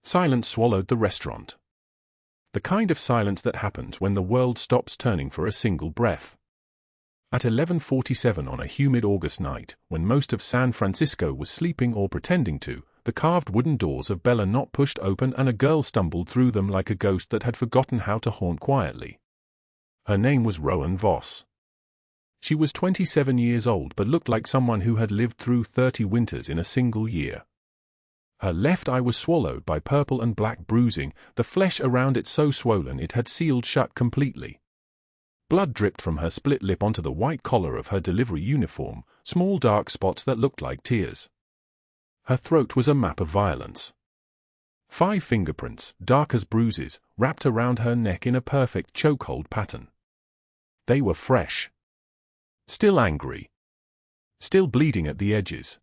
Silence swallowed the restaurant. The kind of silence that happens when the world stops turning for a single breath. At 11:47 on a humid August night, when most of San Francisco was sleeping or pretending to, the carved wooden doors of Bella Not pushed open and a girl stumbled through them like a ghost that had forgotten how to haunt quietly. Her name was Elena Voss. She was 27 years old but looked like someone who had lived through 30 winters in a single year. Her left eye was swallowed by purple and black bruising, the flesh around it so swollen it had sealed shut completely. Blood dripped from her split lip onto the white collar of her delivery uniform, small dark spots that looked like tears. Her throat was a map of violence. 5 fingerprints, dark as bruises, wrapped around her neck in a perfect chokehold pattern. They were fresh. Still angry. Still bleeding at the edges.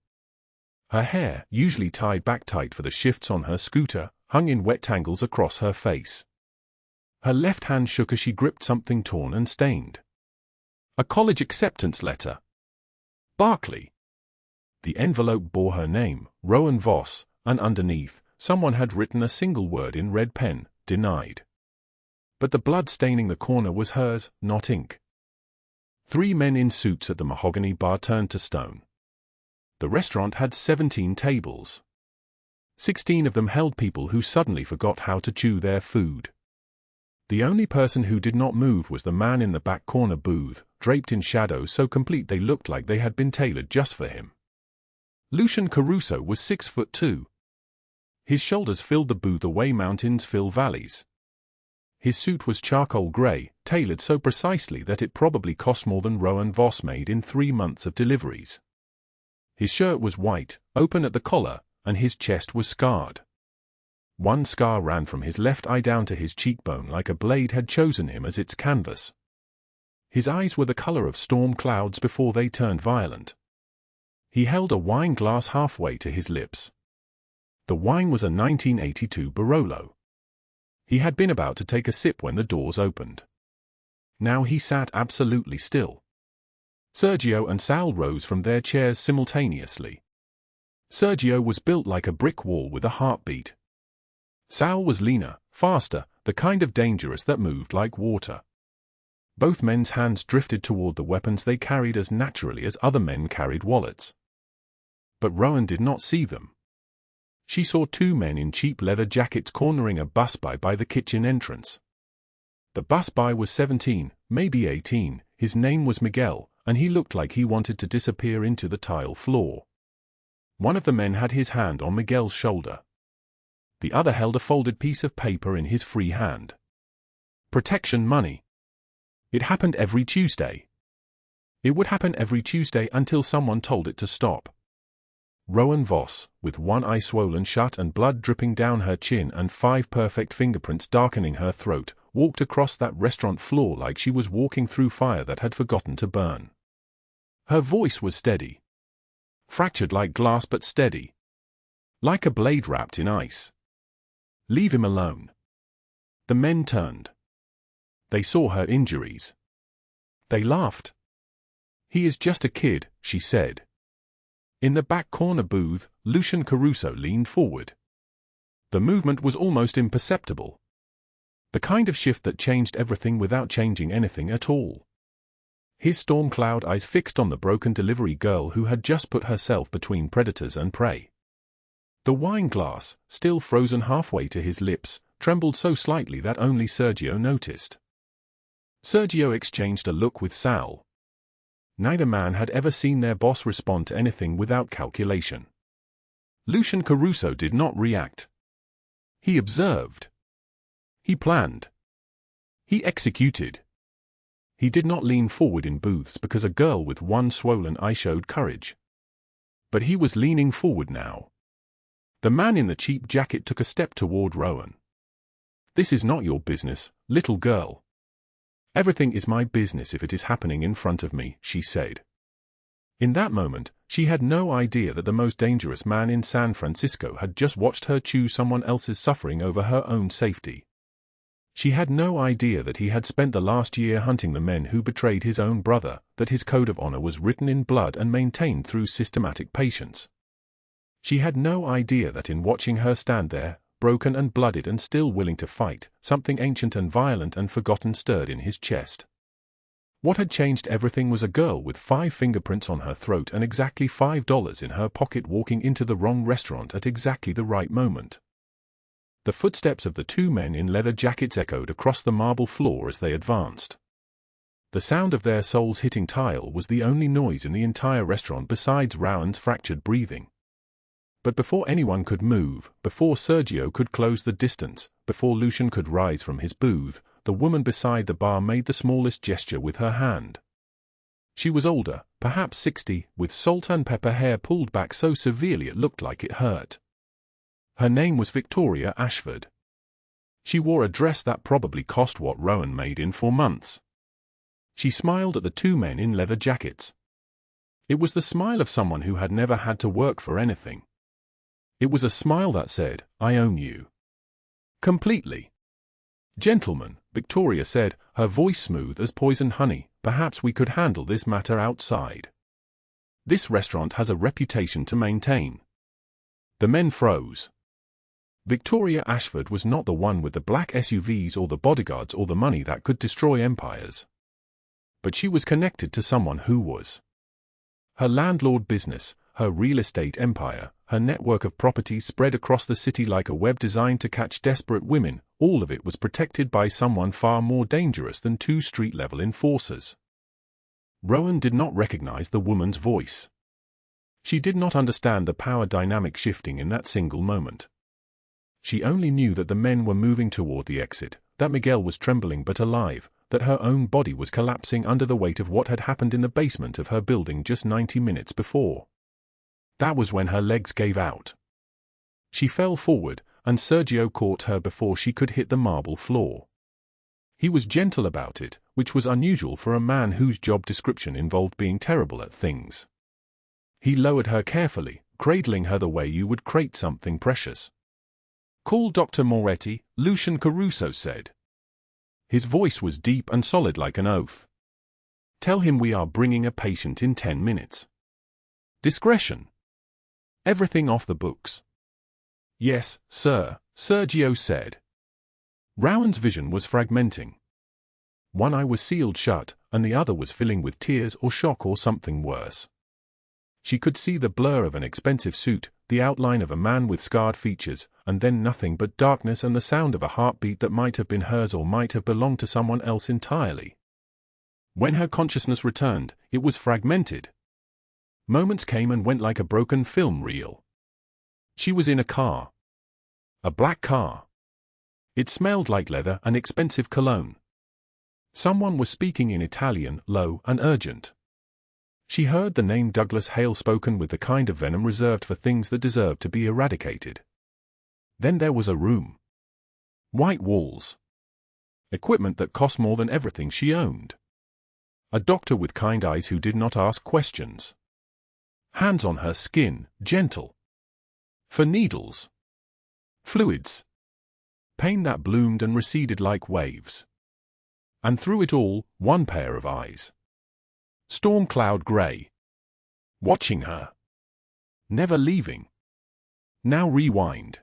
Her hair, usually tied back tight for the shifts on her scooter, hung in wet tangles across her face. Her left hand shook as she gripped something torn and stained. A college acceptance letter. Berkeley. The envelope bore her name, Elena Voss, and underneath, someone had written a single word in red pen, denied. But the blood staining the corner was hers, not ink. 3 men in suits at the mahogany bar turned to stone. The restaurant had 17 tables. 16 of them held people who suddenly forgot how to chew their food. The only person who did not move was the man in the back corner booth, draped in shadows so complete they looked like they had been tailored just for him. Lucian Caruso was 6'2". His shoulders filled the booth the way mountains fill valleys. His suit was charcoal gray, tailored so precisely that it probably cost more than Elena Voss made in 3 months of deliveries. His shirt was white, open at the collar, and his chest was scarred. One scar ran from his left eye down to his cheekbone like a blade had chosen him as its canvas. His eyes were the color of storm clouds before they turned violent. He held a wine glass halfway to his lips. The wine was a 1982 Barolo. He had been about to take a sip when the doors opened. Now he sat absolutely still. Sergio and Sal rose from their chairs simultaneously. Sergio was built like a brick wall with a heartbeat. Sal was leaner, faster, the kind of dangerous that moved like water. Both men's hands drifted toward the weapons they carried as naturally as other men carried wallets. But Rowan did not see them. She saw 2 men in cheap leather jackets cornering a busboy by the kitchen entrance. The busboy was 17, maybe 18, his name was Miguel, and he looked like he wanted to disappear into the tile floor. One of the men had his hand on Miguel's shoulder. The other held a folded piece of paper in his free hand. Protection money. It happened every Tuesday. It would happen every Tuesday until someone told it to stop. Elena Voss, with one eye swollen shut and blood dripping down her chin and 5 perfect fingerprints darkening her throat, walked across that restaurant floor like she was walking through fire that had forgotten to burn. Her voice was steady. Fractured like glass but steady. Like a blade wrapped in ice. Leave him alone. The men turned. They saw her injuries. They laughed. He is just a kid, she said. In the back corner booth, Lucian Caruso leaned forward. The movement was almost imperceptible. The kind of shift that changed everything without changing anything at all. His storm cloud eyes fixed on the broken delivery girl who had just put herself between predators and prey. The wine glass, still frozen halfway to his lips, trembled so slightly that only Sergio noticed. Sergio exchanged a look with Sal. Neither man had ever seen their boss respond to anything without calculation. Lucian Caruso did not react. He observed. He planned. He executed. He did not lean forward in booths because a girl with one swollen eye showed courage. But he was leaning forward now. The man in the cheap jacket took a step toward Rowan. This is not your business, little girl. Everything is my business if it is happening in front of me, she said. In that moment, she had no idea that the most dangerous man in San Francisco had just watched her chew someone else's suffering over her own safety. She had no idea that he had spent the last year hunting the men who betrayed his own brother, that his code of honor was written in blood and maintained through systematic patience. She had no idea that in watching her stand there, broken and blooded and still willing to fight. Something ancient and violent and forgotten stirred in his chest. What had changed everything was a girl with 5 fingerprints on her throat and exactly $5 in her pocket walking into the wrong restaurant at exactly the right moment. The footsteps of the 2 men in leather jackets echoed across the marble floor as they advanced. The sound of their soles hitting tile was the only noise in the entire restaurant besides Rowan's fractured breathing. But before anyone could move, before Sergio could close the distance, before Lucian could rise from his booth, the woman beside the bar made the smallest gesture with her hand. She was older, perhaps 60, with salt and pepper hair pulled back so severely it looked like it hurt. Her name was Victoria Ashford. She wore a dress that probably cost what Rowan made in 4 months. She smiled at the 2 men in leather jackets. It was the smile of someone who had never had to work for anything. It was a smile that said, "I own you." Completely. "Gentlemen," Victoria said, her voice smooth as poisoned honey, "perhaps we could handle this matter outside. This restaurant has a reputation to maintain." The men froze. Victoria Ashford was not the one with the black SUVs or the bodyguards or the money that could destroy empires. But she was connected to someone who was. Her landlord business, her real estate empire, her network of properties spread across the city like a web designed to catch desperate women, all of it was protected by someone far more dangerous than 2 street-level enforcers. Rowan did not recognize the woman's voice. She did not understand the power dynamic shifting in that single moment. She only knew that the men were moving toward the exit, that Miguel was trembling but alive, that her own body was collapsing under the weight of what had happened in the basement of her building just 90 minutes before. That was when her legs gave out. She fell forward, and Sergio caught her before she could hit the marble floor. He was gentle about it, which was unusual for a man whose job description involved being terrible at things. He lowered her carefully, cradling her the way you would crate something precious. "Call Dr. Moretti," Lucian Caruso said. His voice was deep and solid like an oath. "Tell him we are bringing a patient in 10 minutes. Discretion. Everything off the books." "Yes, sir," Sergio said. Rowan's vision was fragmenting. One eye was sealed shut, and the other was filling with tears or shock or something worse. She could see the blur of an expensive suit, the outline of a man with scarred features, and then nothing but darkness and the sound of a heartbeat that might have been hers or might have belonged to someone else entirely. When her consciousness returned, it was fragmented. Moments came and went like a broken film reel. She was in a car. A black car. It smelled like leather and expensive cologne. Someone was speaking in Italian, low and urgent. She heard the name Douglas Hale spoken with the kind of venom reserved for things that deserved to be eradicated. Then there was a room. White walls. Equipment that cost more than everything she owned. A doctor with kind eyes who did not ask questions. Hands on her skin, gentle. For needles. Fluids. Pain that bloomed and receded like waves. And through it all, one pair of eyes. Storm cloud gray. Watching her. Never leaving. Now rewind.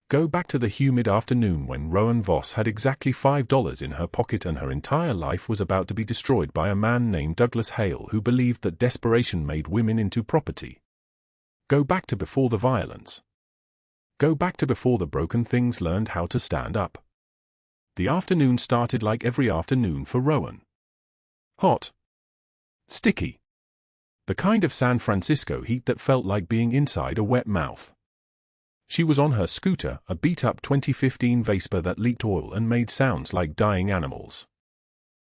Go back to the humid afternoon when Elena Voss had exactly $5 in her pocket and her entire life was about to be destroyed by a man named Douglas Hale who believed that desperation made women into property. Go back to before the violence. Go back to before the broken things learned how to stand up. The afternoon started like every afternoon for Rowan. Hot. Sticky. The kind of San Francisco heat that felt like being inside a wet mouth. She was on her scooter, a beat-up 2015 Vespa that leaked oil and made sounds like dying animals.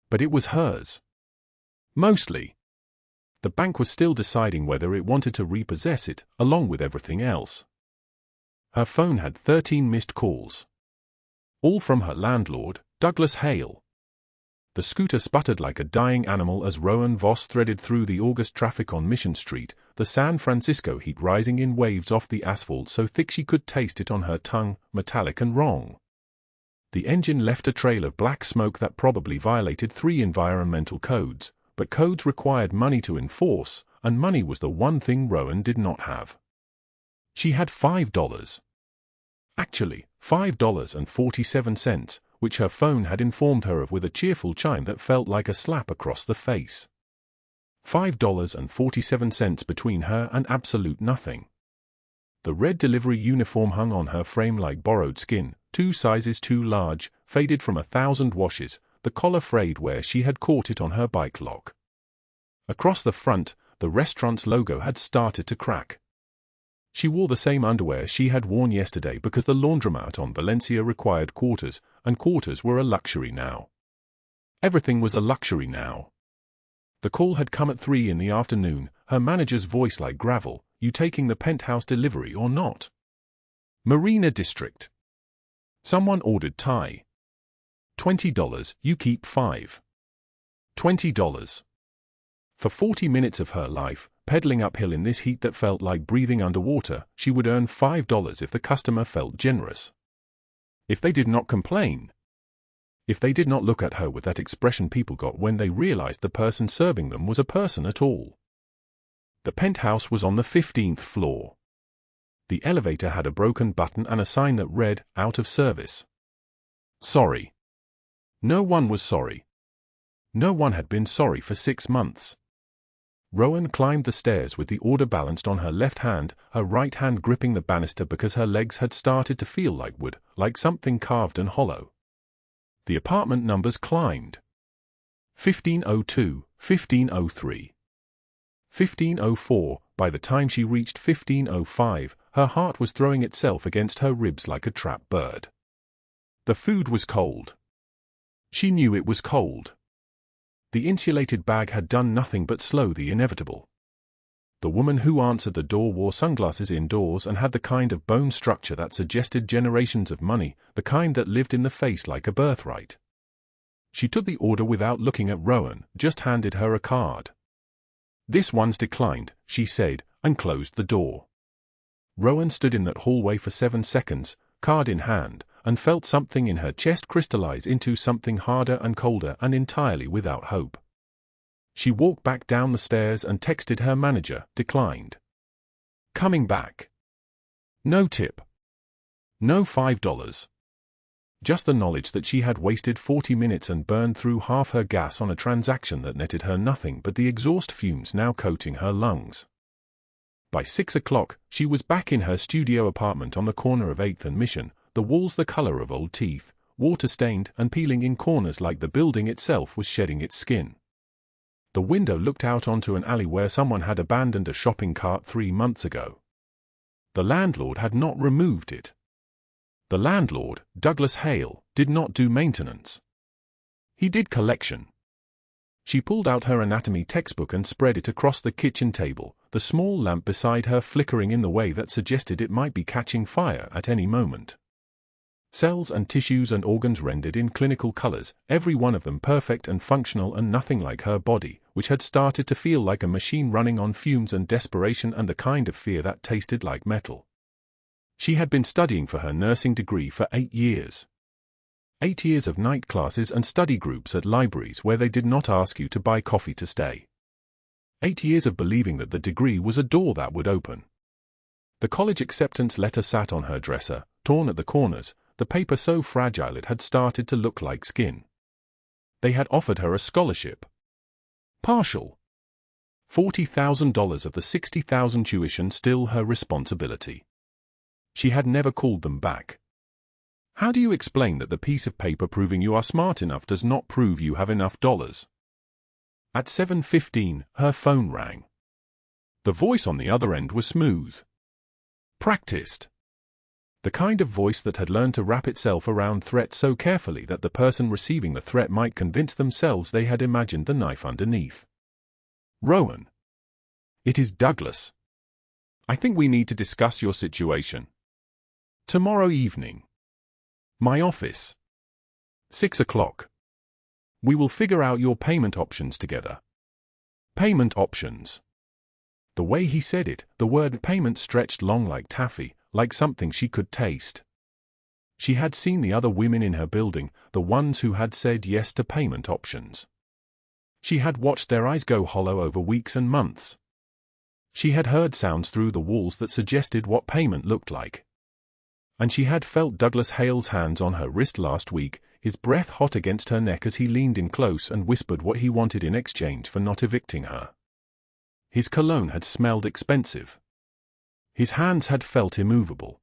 But it was hers. Mostly. The bank was still deciding whether it wanted to repossess it, along with everything else. Her phone had 13 missed calls. All from her landlord, Douglas Hale. The scooter sputtered like a dying animal as Elena Voss threaded through the August traffic on Mission Street, the San Francisco heat rising in waves off the asphalt so thick she could taste it on her tongue, metallic and wrong. The engine left a trail of black smoke that probably violated 3 environmental codes, but codes required money to enforce, and money was the one thing Rowan did not have. She had $5. Actually, $5.47, which her phone had informed her of with a cheerful chime that felt like a slap across the face. $5.47 between her and absolute nothing. The red delivery uniform hung on her frame like borrowed skin, 2 sizes too large, faded from 1,000 washes, the collar frayed where she had caught it on her bike lock. Across the front, the restaurant's logo had started to crack. She wore the same underwear she had worn yesterday because the laundromat on Valencia required quarters, and quarters were a luxury now. Everything was a luxury now. The call had come at 3 in the afternoon, her manager's voice like gravel. You taking the penthouse delivery or not? Marina District. Someone ordered Thai. $20, you keep $5. $20. For 40 minutes of her life, pedaling uphill in this heat that felt like breathing underwater, she would earn $5 if the customer felt generous. If they did not complain. If they did not look at her with that expression people got when they realized the person serving them was a person at all. The penthouse was on the 15th floor. The elevator had a broken button and a sign that read, "Out of service." Sorry. No one was sorry. No one had been sorry for 6 months. Rowan climbed the stairs with the order balanced on her left hand, her right hand gripping the banister because her legs had started to feel like wood, like something carved and hollow. The apartment numbers climbed. 1502, 1503. 1504, by the time she reached 1505, her heart was throwing itself against her ribs like a trapped bird. The food was cold. She knew it was cold. The insulated bag had done nothing but slow the inevitable. The woman who answered the door wore sunglasses indoors and had the kind of bone structure that suggested generations of money, the kind that lived in the face like a birthright. She took the order without looking at Rowan, just handed her a card. "This one's declined," she said, and closed the door. Rowan stood in that hallway for 7 seconds, card in hand, and felt something in her chest crystallize into something harder and colder and entirely without hope. She walked back down the stairs and texted her manager, declined. Coming back. No tip. No $5. Just the knowledge that she had wasted 40 minutes and burned through half her gas on a transaction that netted her nothing but the exhaust fumes now coating her lungs. By 6 o'clock, she was back in her studio apartment on the corner of 8th and Mission, the walls the color of old teeth, water-stained and peeling in corners like the building itself was shedding its skin. The window looked out onto an alley where someone had abandoned a shopping cart 3 months ago. The landlord had not removed it. The landlord, Douglas Hale, did not do maintenance. He did collection. She pulled out her anatomy textbook and spread it across the kitchen table, the small lamp beside her flickering in the way that suggested it might be catching fire at any moment. Cells and tissues and organs rendered in clinical colors, every one of them perfect and functional and nothing like her body, which had started to feel like a machine running on fumes and desperation and the kind of fear that tasted like metal. She had been studying for her nursing degree for 8 years. 8 years of night classes and study groups at libraries where they did not ask you to buy coffee to stay. 8 years of believing that the degree was a door that would open. The college acceptance letter sat on her dresser, torn at the corners, the paper so fragile it had started to look like skin. They had offered her a scholarship. Partial. $40,000 of the $60,000 tuition still her responsibility. She had never called them back. How do you explain that the piece of paper proving you are smart enough does not prove you have enough dollars? At 7:15, her phone rang. The voice on the other end was smooth. Practiced. The kind of voice that had learned to wrap itself around threat so carefully that the person receiving the threat might convince themselves they had imagined the knife underneath. Rowan. It is Douglas. I think we need to discuss your situation. Tomorrow evening. My office. 6 o'clock. We will figure out your payment options together. Payment options. The way he said it, the word payment stretched long like taffy, like something she could taste. She had seen the other women in her building, the ones who had said yes to payment options. She had watched their eyes go hollow over weeks and months. She had heard sounds through the walls that suggested what payment looked like. And she had felt Douglas Hale's hands on her wrist last week, his breath hot against her neck as he leaned in close and whispered what he wanted in exchange for not evicting her. His cologne had smelled expensive. His hands had felt immovable.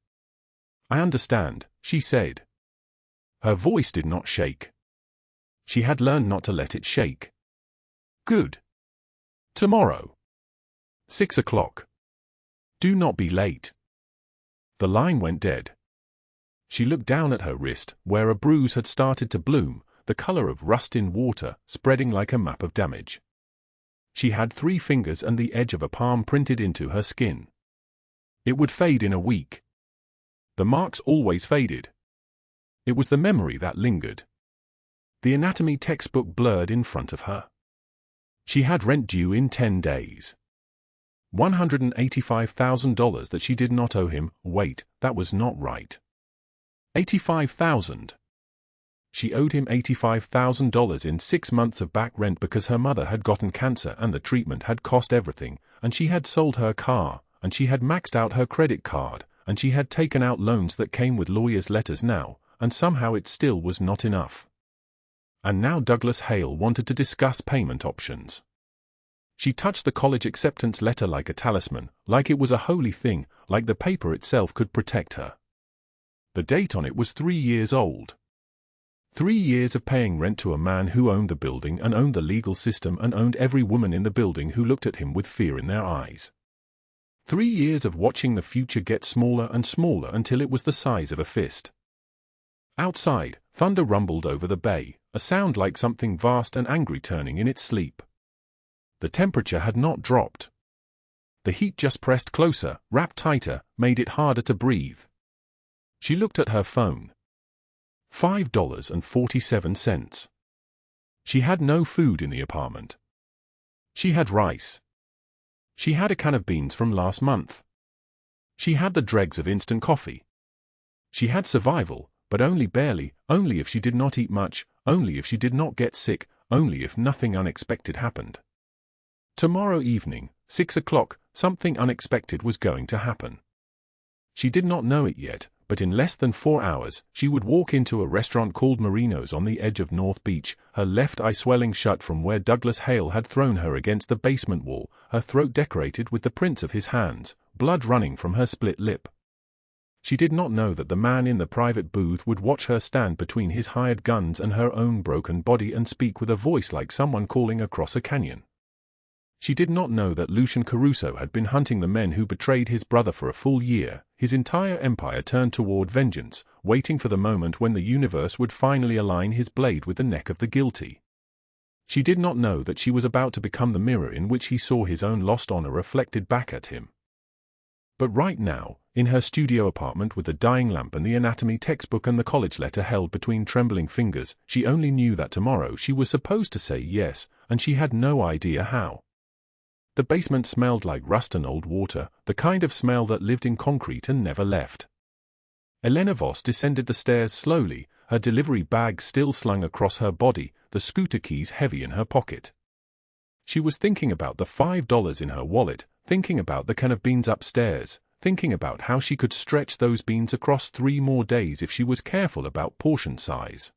"I understand," she said. Her voice did not shake. She had learned not to let it shake. "Good. Tomorrow. 6 o'clock. Do not be late." The line went dead. She looked down at her wrist, where a bruise had started to bloom, the color of rust in water, spreading like a map of damage. She had 3 fingers and the edge of a palm printed into her skin. It would fade in a week. The marks always faded. It was the memory that lingered. The anatomy textbook blurred in front of her. She had rent due in 10 days. $185,000 that she did not owe him. Wait, that was not right. 85,000. She owed him $85,000 in 6 months of back rent because her mother had gotten cancer and the treatment had cost everything, and she had sold her car, and she had maxed out her credit card, and she had taken out loans that came with lawyers' letters now, and somehow it still was not enough. And now Douglas Hale wanted to discuss payment options. She touched the college acceptance letter like a talisman, like it was a holy thing, like the paper itself could protect her. The date on it was 3 years old. 3 years of paying rent to a man who owned the building and owned the legal system and owned every woman in the building who looked at him with fear in their eyes. 3 years of watching the future get smaller and smaller until it was the size of a fist. Outside, thunder rumbled over the bay, a sound like something vast and angry turning in its sleep. The temperature had not dropped. The heat just pressed closer, wrapped tighter, made it harder to breathe. She looked at her phone. $5.47. She had no food in the apartment. She had rice. She had a can of beans from last month. She had the dregs of instant coffee. She had survival, but only barely, only if she did not eat much, only if she did not get sick, only if nothing unexpected happened. Tomorrow evening, 6 o'clock, something unexpected was going to happen. She did not know it yet, but in less than 4 hours, she would walk into a restaurant called Marino's on the edge of North Beach, her left eye swelling shut from where Douglas Hale had thrown her against the basement wall, her throat decorated with the prints of his hands, blood running from her split lip. She did not know that the man in the private booth would watch her stand between his hired guns and her own broken body and speak with a voice like someone calling across a canyon. She did not know that Lucian had been hunting the men who betrayed his brother for a full year, his entire empire turned toward vengeance, waiting for the moment when the universe would finally align his blade with the neck of the guilty. She did not know that she was about to become the mirror in which he saw his own lost honor reflected back at him. But right now, in her studio apartment with the dying lamp and the anatomy textbook and the college letter held between trembling fingers, she only knew that tomorrow she was supposed to say yes, and she had no idea how. The basement smelled like rust and old water, the kind of smell that lived in concrete and never left. Elena Voss descended the stairs slowly, her delivery bag still slung across her body, the scooter keys heavy in her pocket. She was thinking about the $5 in her wallet, thinking about the can of beans upstairs, thinking about how she could stretch those beans across 3 more days if she was careful about portion size.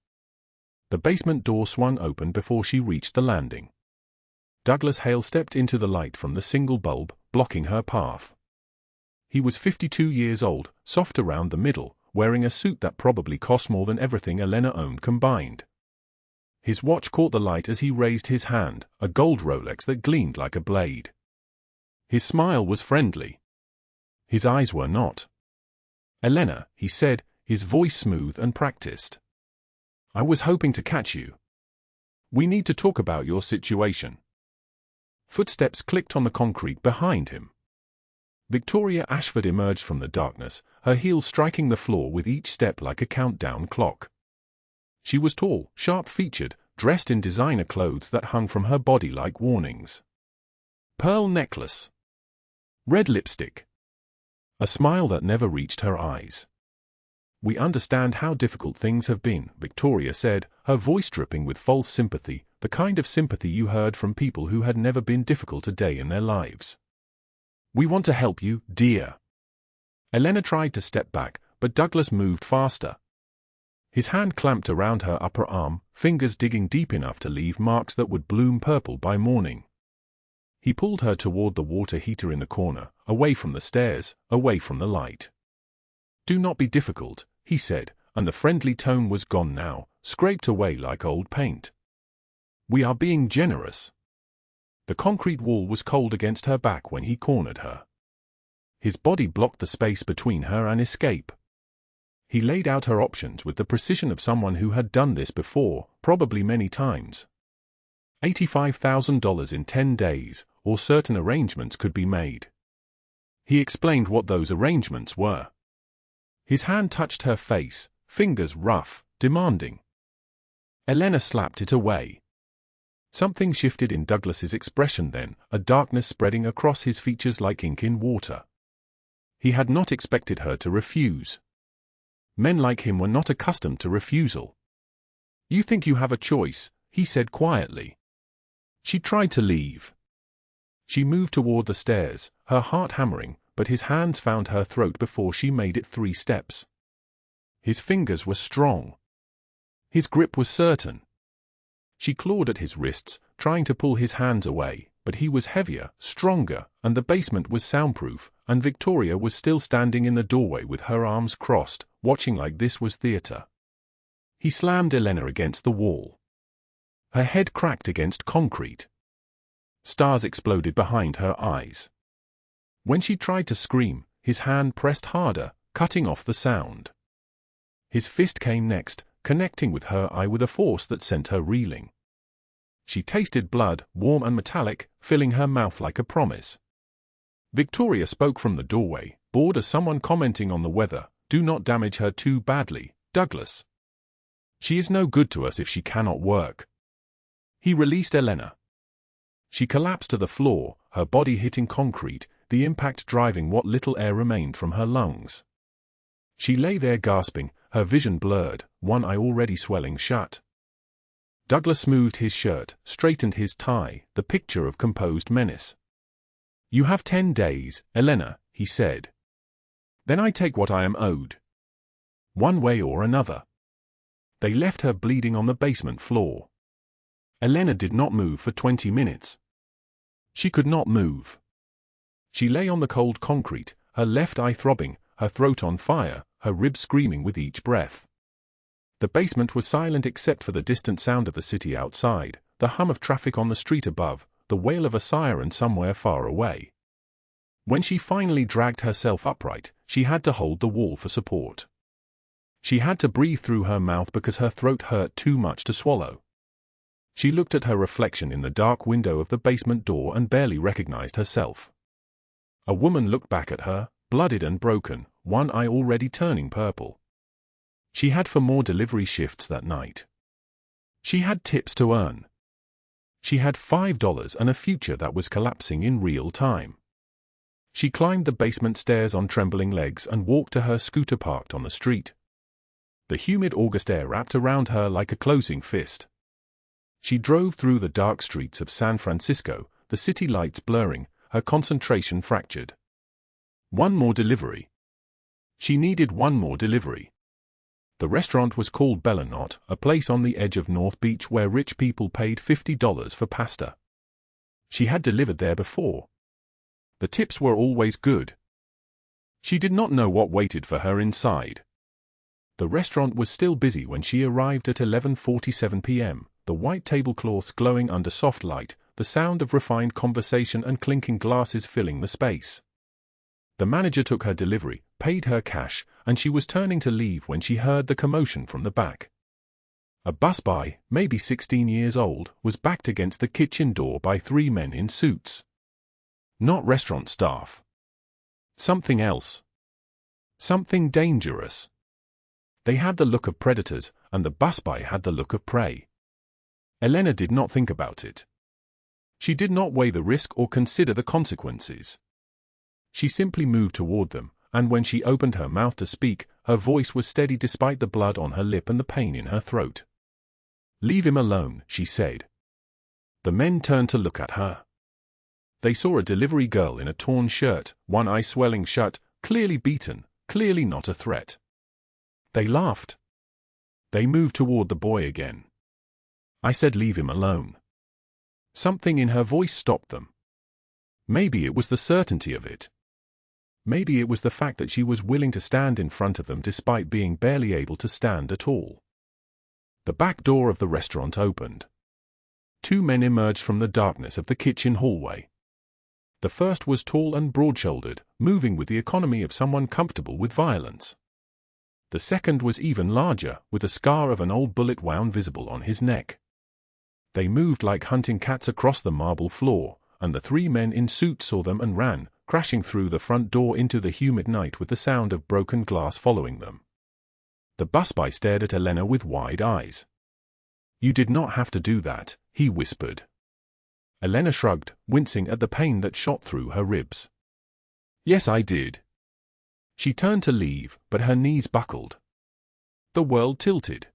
The basement door swung open before she reached the landing. Douglas Hale stepped into the light from the single bulb, blocking her path. He was 52 years old, soft around the middle, wearing a suit that probably cost more than everything Elena owned combined. His watch caught the light as he raised his hand, a gold Rolex that gleamed like a blade. His smile was friendly. His eyes were not. "Elena," he said, his voice smooth and practiced. "I was hoping to catch you. We need to talk about your situation." Footsteps clicked on the concrete behind him. Victoria Ashford emerged from the darkness, her heels striking the floor with each step like a countdown clock. She was tall, sharp-featured, dressed in designer clothes that hung from her body like warnings. Pearl necklace. Red lipstick. A smile that never reached her eyes. "We understand how difficult things have been," Victoria said, her voice dripping with false sympathy, the kind of sympathy you heard from people who had never been difficult a day in their lives. "We want to help you, dear." Elena tried to step back, but Douglas moved faster. His hand clamped around her upper arm, fingers digging deep enough to leave marks that would bloom purple by morning. He pulled her toward the water heater in the corner, away from the stairs, away from the light. "Do not be difficult," he said, and the friendly tone was gone now, scraped away like old paint. "We are being generous." The concrete wall was cold against her back when he cornered her. His body blocked the space between her and escape. He laid out her options with the precision of someone who had done this before, probably many times. $85,000 in 10 days, or certain arrangements could be made. He explained what those arrangements were. His hand touched her face, fingers rough, demanding. Elena slapped it away. Something shifted in Douglas's expression then, a darkness spreading across his features like ink in water. He had not expected her to refuse. Men like him were not accustomed to refusal. "You think you have a choice," he said quietly. She tried to leave. She moved toward the stairs, her heart hammering, but his hands found her throat before she made it 3 steps. His fingers were strong. His grip was certain. She clawed at his wrists, trying to pull his hands away, but he was heavier, stronger, and the basement was soundproof, and Victoria was still standing in the doorway with her arms crossed, watching like this was theater. He slammed Elena against the wall. Her head cracked against concrete. Stars exploded behind her eyes. When she tried to scream, his hand pressed harder, cutting off the sound. His fist came next, connecting with her eye with a force that sent her reeling. She tasted blood, warm and metallic, filling her mouth like a promise. Victoria spoke from the doorway, bored as someone commenting on the weather. "Do not damage her too badly, Douglas. She is no good to us if she cannot work." He released Elena. She collapsed to the floor, her body hitting concrete, the impact driving what little air remained from her lungs. She lay there gasping, her vision blurred, one eye already swelling shut. Douglas smoothed his shirt, straightened his tie, the picture of composed menace. "You have 10 days, Elena," he said. "Then I take what I am owed. One way or another." They left her bleeding on the basement floor. Elena did not move for 20 minutes. She could not move. She lay on the cold concrete, her left eye throbbing, her throat on fire, her ribs screaming with each breath. The basement was silent except for the distant sound of the city outside, the hum of traffic on the street above, the wail of a siren somewhere far away. When she finally dragged herself upright, she had to hold the wall for support. She had to breathe through her mouth because her throat hurt too much to swallow. She looked at her reflection in the dark window of the basement door and barely recognized herself. A woman looked back at her, bloodied and broken, one eye already turning purple. She had 4 more delivery shifts that night. She had tips to earn. She had $5 and a future that was collapsing in real time. She climbed the basement stairs on trembling legs and walked to her scooter parked on the street. The humid August air wrapped around her like a closing fist. She drove through the dark streets of San Francisco, the city lights blurring, her concentration fractured. One more delivery. She needed one more delivery. The restaurant was called Bellanot, a place on the edge of North Beach where rich people paid $50 for pasta. She had delivered there before. The tips were always good. She did not know what waited for her inside. The restaurant was still busy when she arrived at 11:47 p.m., the white tablecloths glowing under soft light, the sound of refined conversation and clinking glasses filling the space. The manager took her delivery, paid her cash, and she was turning to leave when she heard the commotion from the back. A busboy, maybe 16 years old, was backed against the kitchen door by 3 men in suits. Not restaurant staff. Something else. Something dangerous. They had the look of predators, and the busboy had the look of prey. Elena did not think about it. She did not weigh the risk or consider the consequences. She simply moved toward them, and when she opened her mouth to speak, her voice was steady despite the blood on her lip and the pain in her throat. "Leave him alone," she said. The men turned to look at her. They saw a delivery girl in a torn shirt, one eye swelling shut, clearly beaten, clearly not a threat. They laughed. They moved toward the boy again. I said, "Leave him alone." Something in her voice stopped them. Maybe it was the certainty of it. Maybe it was the fact that she was willing to stand in front of them despite being barely able to stand at all. The back door of the restaurant opened. Two men emerged from the darkness of the kitchen hallway. The first was tall and broad-shouldered, moving with the economy of someone comfortable with violence. The second was even larger, with a scar of an old bullet wound visible on his neck. They moved like hunting cats across the marble floor, and the three men in suits saw them and ran, crashing through the front door into the humid night with the sound of broken glass following them. The busboy stared at Elena with wide eyes. "You did not have to do that," he whispered. Elena shrugged, wincing at the pain that shot through her ribs. "Yes, I did." She turned to leave, but her knees buckled. The world tilted.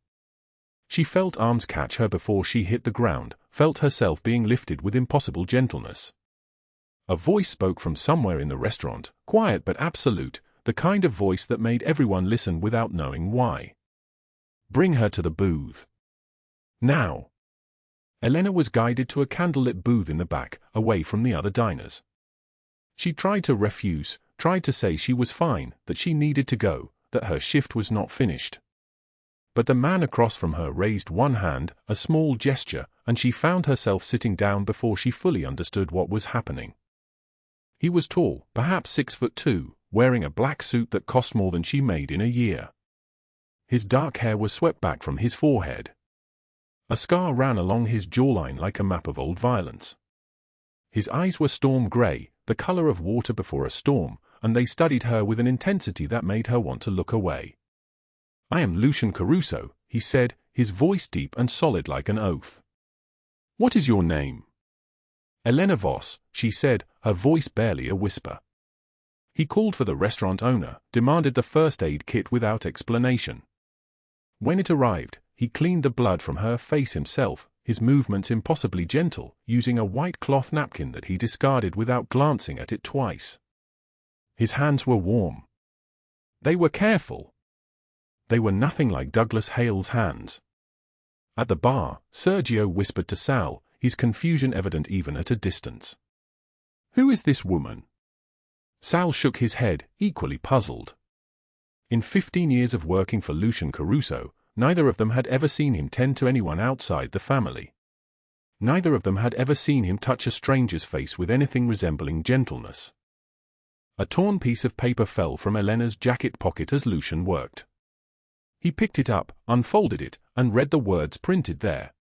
She felt arms catch her before she hit the ground, felt herself being lifted with impossible gentleness. A voice spoke from somewhere in the restaurant, quiet but absolute, the kind of voice that made everyone listen without knowing why. "Bring her to the booth. Now." Elena was guided to a candlelit booth in the back, away from the other diners. She tried to refuse, tried to say she was fine, that she needed to go, that her shift was not finished. But the man across from her raised one hand, a small gesture, and she found herself sitting down before she fully understood what was happening. He was tall, perhaps 6'2", wearing a black suit that cost more than she made in a year. His dark hair was swept back from his forehead. A scar ran along his jawline like a map of old violence. His eyes were storm gray, the color of water before a storm, and they studied her with an intensity that made her want to look away. "I am Lucian Caruso," he said, his voice deep and solid like an oath. "What is your name?" "Elena Voss," she said, her voice barely a whisper. He called for the restaurant owner, demanded the first aid kit without explanation. When it arrived, he cleaned the blood from her face himself, his movements impossibly gentle, using a white cloth napkin that he discarded without glancing at it twice. His hands were warm. They were careful. They were nothing like Douglas Hale's hands. At the bar, Sergio whispered to Sal, his confusion evident even at a distance. "Who is this woman?" Sal shook his head, equally puzzled. In 15 years of working for Lucian Caruso, neither of them had ever seen him tend to anyone outside the family. Neither of them had ever seen him touch a stranger's face with anything resembling gentleness. A torn piece of paper fell from Elena's jacket pocket as Lucian worked. He picked it up, unfolded it, and read the words printed there.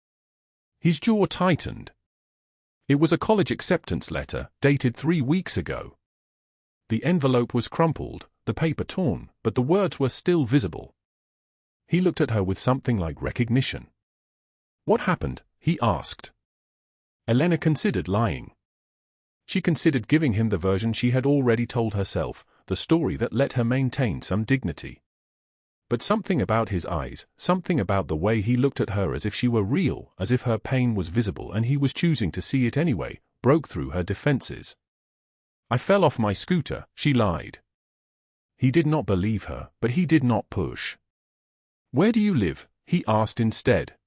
His jaw tightened. It was a college acceptance letter, dated 3 weeks ago. The envelope was crumpled, the paper torn, but the words were still visible. He looked at her with something like recognition. "What happened?" he asked. Elena considered lying. She considered giving him the version she had already told herself, the story that let her maintain some dignity. But something about his eyes, something about the way he looked at her as if she were real, as if her pain was visible and he was choosing to see it anyway, broke through her defenses. "I fell off my scooter," she lied. He did not believe her, but he did not push. "Where do you live?" he asked instead.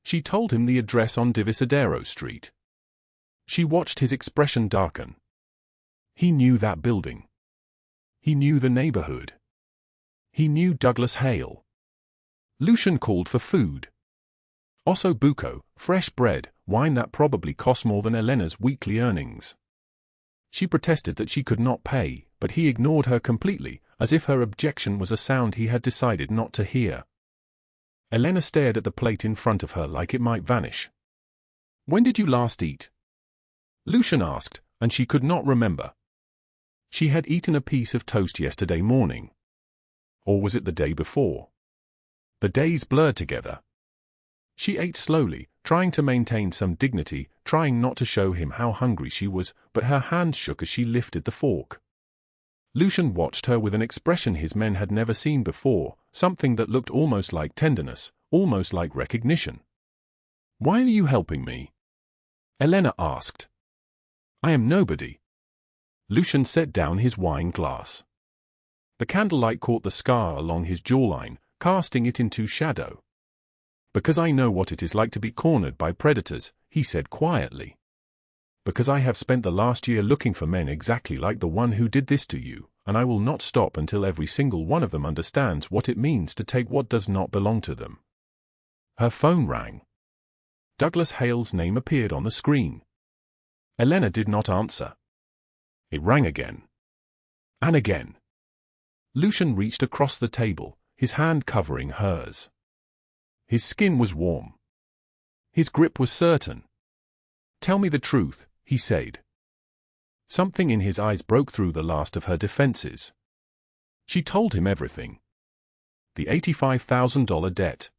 She told him the address on Divisadero Street. She watched his expression darken. He knew that building. He knew the neighborhood. He knew Douglas Hale. Lucian called for food. Osso buco, fresh bread, wine that probably cost more than Elena's weekly earnings. She protested that she could not pay, but he ignored her completely, as if her objection was a sound he had decided not to hear. Elena stared at the plate in front of her like it might vanish. "When did you last eat?" Lucian asked, and she could not remember. She had eaten a piece of toast yesterday morning. Or was it the day before? The days blurred together. She ate slowly, trying to maintain some dignity, trying not to show him how hungry she was, but her hand shook as she lifted the fork. Lucian watched her with an expression his men had never seen before, something that looked almost like tenderness, almost like recognition. "Why are you helping me?" Elena asked. "I am nobody." Lucian set down his wine glass. The candlelight caught the scar along his jawline, casting it into shadow. "Because I know what it is like to be cornered by predators," he said quietly. "Because I have spent the last year looking for men exactly like the one who did this to you, and I will not stop until every single one of them understands what it means to take what does not belong to them." Her phone rang. Douglas Hale's name appeared on the screen. Elena did not answer. It rang again. And again. Lucian reached across the table, his hand covering hers. His skin was warm. His grip was certain. "Tell me the truth," he said. Something in his eyes broke through the last of her defenses. She told him everything. The $85,000 debt.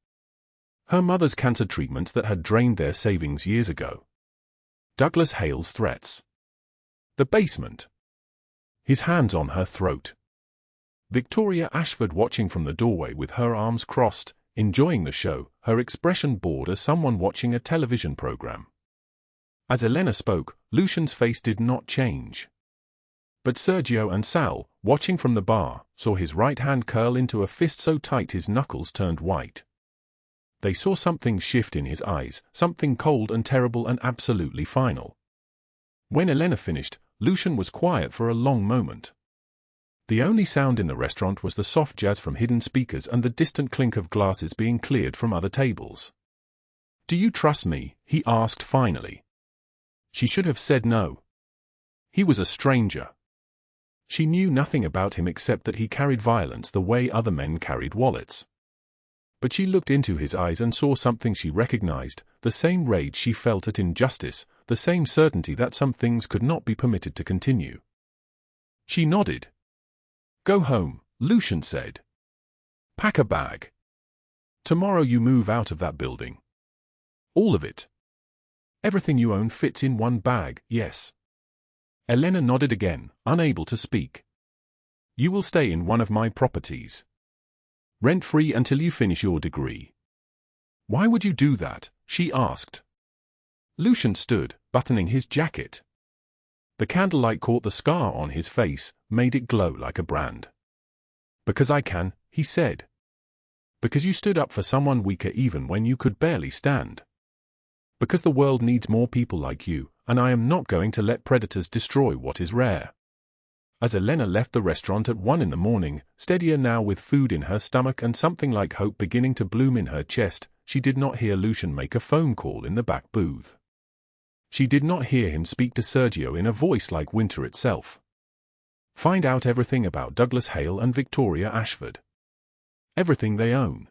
Her mother's cancer treatments that had drained their savings years ago. Douglas Hale's threats. The basement. His hands on her throat. Victoria Ashford watching from the doorway with her arms crossed, enjoying the show, her expression bored as someone watching a television program. As Elena spoke, Lucian's face did not change. But Sergio and Sal, watching from the bar, saw his right hand curl into a fist so tight his knuckles turned white. They saw something shift in his eyes, something cold and terrible and absolutely final. When Elena finished, Lucian was quiet for a long moment. The only sound in the restaurant was the soft jazz from hidden speakers and the distant clink of glasses being cleared from other tables. "Do you trust me?" he asked finally. She should have said no. He was a stranger. She knew nothing about him except that he carried violence the way other men carried wallets. But she looked into his eyes and saw something she recognized, the same rage she felt at injustice, the same certainty that some things could not be permitted to continue. She nodded. "Go home," Lucian said. "Pack a bag. Tomorrow you move out of that building. All of it. Everything you own fits in one bag, yes." Elena nodded again, unable to speak. "You will stay in one of my properties. Rent-free until you finish your degree." "Why would you do that?" she asked. Lucian stood, buttoning his jacket. The candlelight caught the scar on his face, made it glow like a brand. "Because I can," he said. "Because you stood up for someone weaker even when you could barely stand. Because the world needs more people like you, and I am not going to let predators destroy what is rare." As Elena left the restaurant at 1 in the morning, steadier now with food in her stomach and something like hope beginning to bloom in her chest, she did not hear Lucian make a phone call in the back booth. She did not hear him speak to Sergio in a voice like winter itself. Find out everything about Douglas Hale and Victoria Ashford. Everything they own.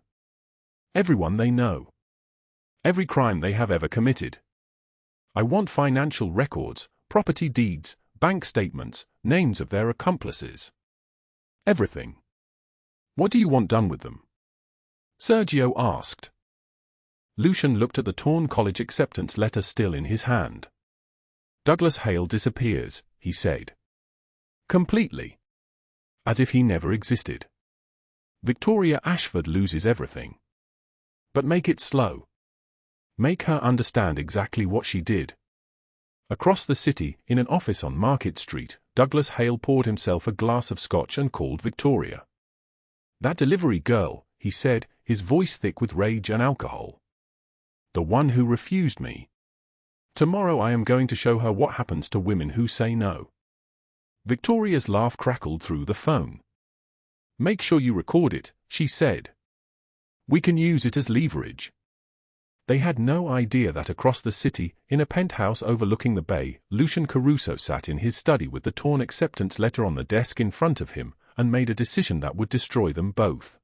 Everyone they know. Every crime they have ever committed. I want financial records, property deeds, bank statements, names of their accomplices. Everything. What do you want done with them? Sergio asked. Lucian looked at the torn college acceptance letter still in his hand. Douglas Hale disappears, he said. Completely. As if he never existed. Victoria Ashford loses everything. But make it slow. Make her understand exactly what she did. Across the city, in an office on Market Street, Douglas Hale poured himself a glass of scotch and called Victoria. That delivery girl, he said, his voice thick with rage and alcohol. The one who refused me. Tomorrow I am going to show her what happens to women who say no. Victoria's laugh crackled through the phone. Make sure you record it, she said. We can use it as leverage. They had no idea that across the city, in a penthouse overlooking the bay, Lucian Caruso sat in his study with the torn acceptance letter on the desk in front of him, and made a decision that would destroy them both.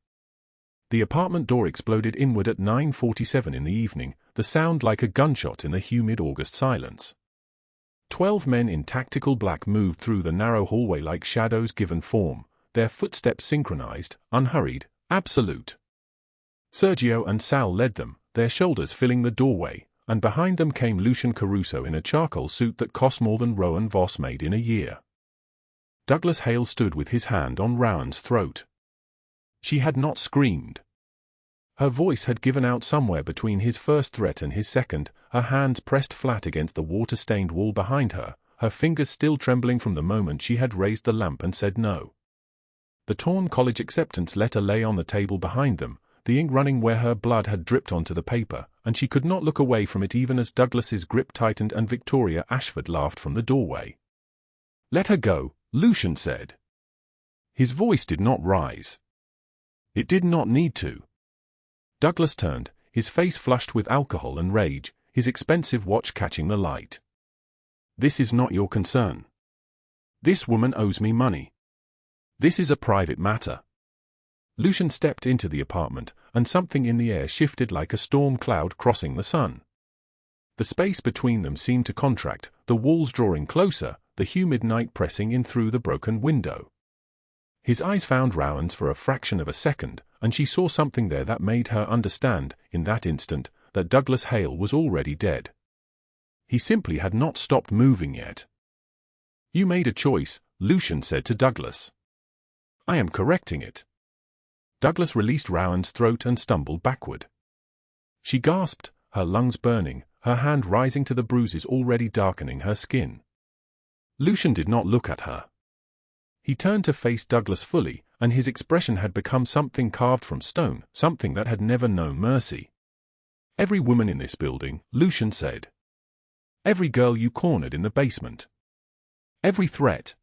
The apartment door exploded inward at 9:47 in the evening, the sound like a gunshot in the humid August silence. 12 men in tactical black moved through the narrow hallway like shadows given form, their footsteps synchronized, unhurried, absolute. Sergio and Sal led them, their shoulders filling the doorway, and behind them came Lucian Caruso in a charcoal suit that cost more than Elena Voss made in a year. Douglas Hale stood with his hand on Rowan's throat. She had not screamed. Her voice had given out somewhere between his first threat and his second, her hands pressed flat against the water-stained wall behind her, her fingers still trembling from the moment she had raised the lamp and said no. The torn college acceptance letter lay on the table behind them, the ink running where her blood had dripped onto the paper, and she could not look away from it even as Douglas's grip tightened and Victoria Ashford laughed from the doorway. "Let her go," Lucian said. His voice did not rise. It did not need to. Douglas turned, his face flushed with alcohol and rage, his expensive watch catching the light. "This is not your concern. This woman owes me money. This is a private matter." Lucian stepped into the apartment, and something in the air shifted like a storm cloud crossing the sun. The space between them seemed to contract, the walls drawing closer, the humid night pressing in through the broken window. His eyes found Rowan's for a fraction of a second, and she saw something there that made her understand, in that instant, that Douglas Hale was already dead. He simply had not stopped moving yet. "You made a choice," Lucian said to Douglas. "I am correcting it." Douglas released Rowan's throat and stumbled backward. She gasped, her lungs burning, her hand rising to the bruises already darkening her skin. Lucian did not look at her. He turned to face Douglas fully, and his expression had become something carved from stone, something that had never known mercy. "Every woman in this building," Lucian said. "Every girl you cornered in the basement. Every threat.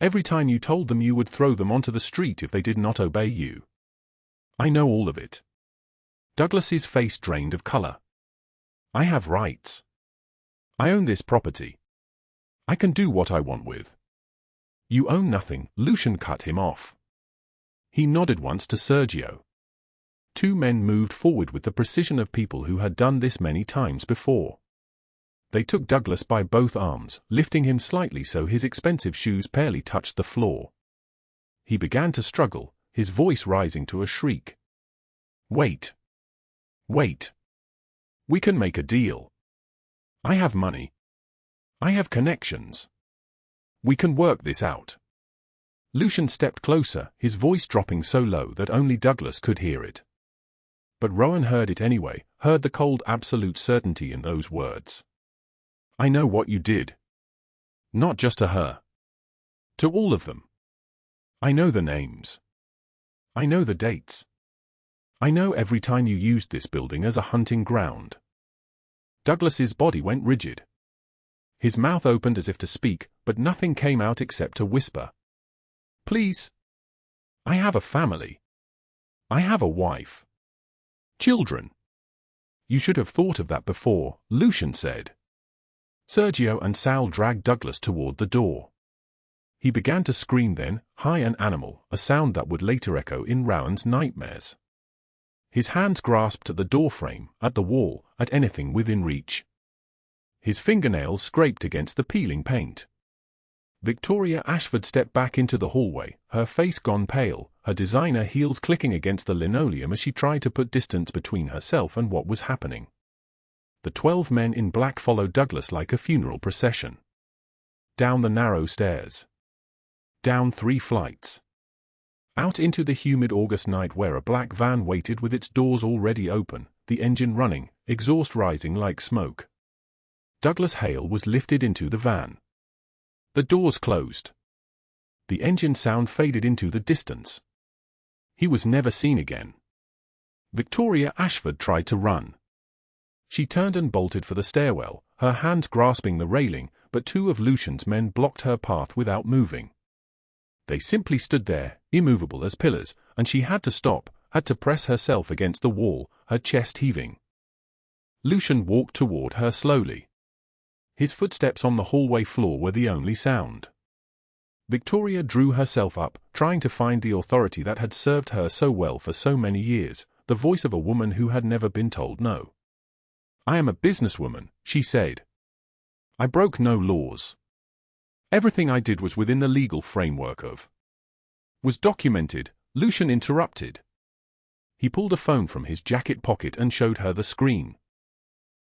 Every time you told them you would throw them onto the street if they did not obey you. I know all of it." Douglas's face drained of color. "I have rights. I own this property. I can do what I want with." "You own nothing," Lucian cut him off. He nodded once to Sergio. Two men moved forward with the precision of people who had done this many times before. They took Douglas by both arms, lifting him slightly so his expensive shoes barely touched the floor. He began to struggle, his voice rising to a shriek. "Wait. Wait. We can make a deal. I have money. I have connections. We can work this out." Lucian stepped closer, his voice dropping so low that only Douglas could hear it. But Rowan heard it anyway, heard the cold absolute certainty in those words. "I know what you did. Not just to her. To all of them. I know the names. I know the dates. I know every time you used this building as a hunting ground." Douglas's body went rigid. His mouth opened as if to speak, but nothing came out except a whisper. "Please. I have a family. I have a wife. Children." "You should have thought of that before," Lucian said. Sergio and Sal dragged Douglas toward the door. He began to scream then, high and animal, a sound that would later echo in Rowan's nightmares. His hands grasped at the doorframe, at the wall, at anything within reach. His fingernails scraped against the peeling paint. Victoria Ashford stepped back into the hallway, her face gone pale, her designer heels clicking against the linoleum as she tried to put distance between herself and what was happening. The 12 men in black followed Douglas like a funeral procession. Down the narrow stairs. Down 3 flights. Out into the humid August night where a black van waited with its doors already open, the engine running, exhaust rising like smoke. Douglas Hale was lifted into the van. The doors closed. The engine sound faded into the distance. He was never seen again. Victoria Ashford tried to run. She turned and bolted for the stairwell, her hands grasping the railing, but 2 of Lucian's men blocked her path without moving. They simply stood there, immovable as pillars, and she had to stop, had to press herself against the wall, her chest heaving. Lucian walked toward her slowly. His footsteps on the hallway floor were the only sound. Victoria drew herself up, trying to find the authority that had served her so well for so many years, the voice of a woman who had never been told no. "I am a businesswoman," she said. "I broke no laws. Everything I did was within the legal framework of." "Was documented," Lucian interrupted. He pulled a phone from his jacket pocket and showed her the screen.